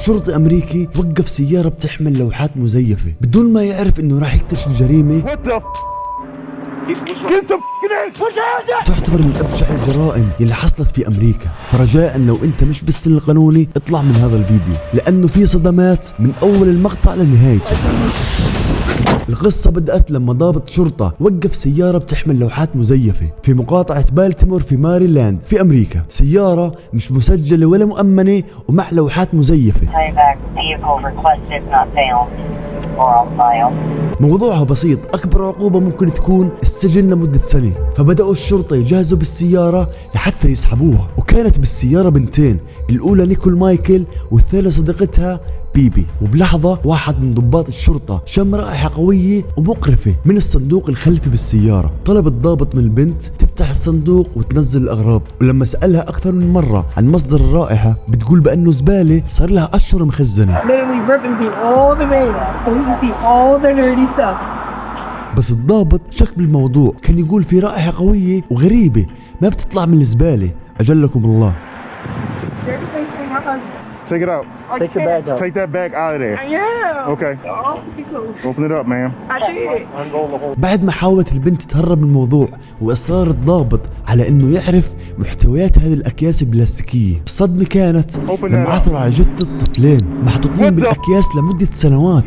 شرطي أمريكي وقف سيارة بتحمل لوحات مزيفة بدون ما يعرف إنه راح يكتشف جريمة تعتبر من أبشع الجرائم اللي حصلت في أمريكا. فرجاء لو أنت مش بالسن القانوني اطلع من هذا الفيديو لأنه في صدمات من أول المقطع لنهايته. القصة بدأت لما ضابط شرطة وقف سيارة بتحمل لوحات مزيفة في مقاطعة بالتيمور في ماريلاند في أمريكا. سيارة مش مسجلة ولا مؤمنة ومع لوحات مزيفة. موضوعها بسيط، أكبر عقوبة ممكن تكون السجن لمدة سنة. فبدأوا الشرطة يجهزوا بالسيارة لحتى يسحبوها، وكانت بالسيارة بنتين، الأولى نيكول مايكل والثانية صديقتها بيبي. وبلحظة واحد من ضباط الشرطة شم رائحة قوية ومقرفة من الصندوق الخلفي بالسيارة. طلب الضابط من البنت تفتح الصندوق وتنزل الأغراض، ولما سألها أكثر من مرة عن مصدر الرائحة بتقول بأنه زبالة صار لها أشهر مخزنة. بس الضابط شك بالموضوع، كان يقول في رائحة قوية وغريبة ما بتطلع من الزبالة. أجلكم الله. Take it out. Take the bag out. Take that bag out of there. Yeah. Okay. Open it up, ma'am. I did. بعد ما حاولت البنت تهرب من الموضوع وإصرار الضابط على إنه يعرف محتويات هذه الأكياس البلاستيكية، الصدمة كانت لما عثروا على جثة طفلين محطوطين بالأكياس لمدة سنوات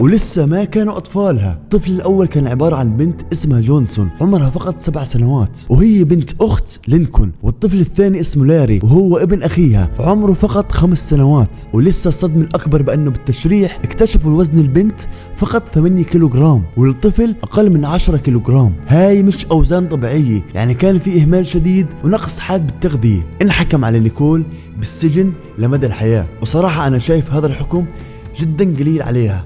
ولسه ما كانوا أطفالها. الطفل الأول كان عبارة عن بنت اسمها جونسون عمرها فقط 7 سنوات وهي بنت أخت لينكولن، والطفل الثاني اسمه لاري وهو ابن أخيها عمره فقط 5 سنوات. ولسه الصدمة الأكبر بأنه بالتشريح اكتشفوا الوزن البنت فقط 8 كيلوغرام والطفل أقل من 10 كيلوغرام. هاي مش أوزان طبيعية، يعني كان في إهمال شديد ونقص حاد بالتغذية. انحكم على نيكول بالسجن لمدى الحياة، وصراحة أنا شايف هذا الحكم جدا قليل عليها.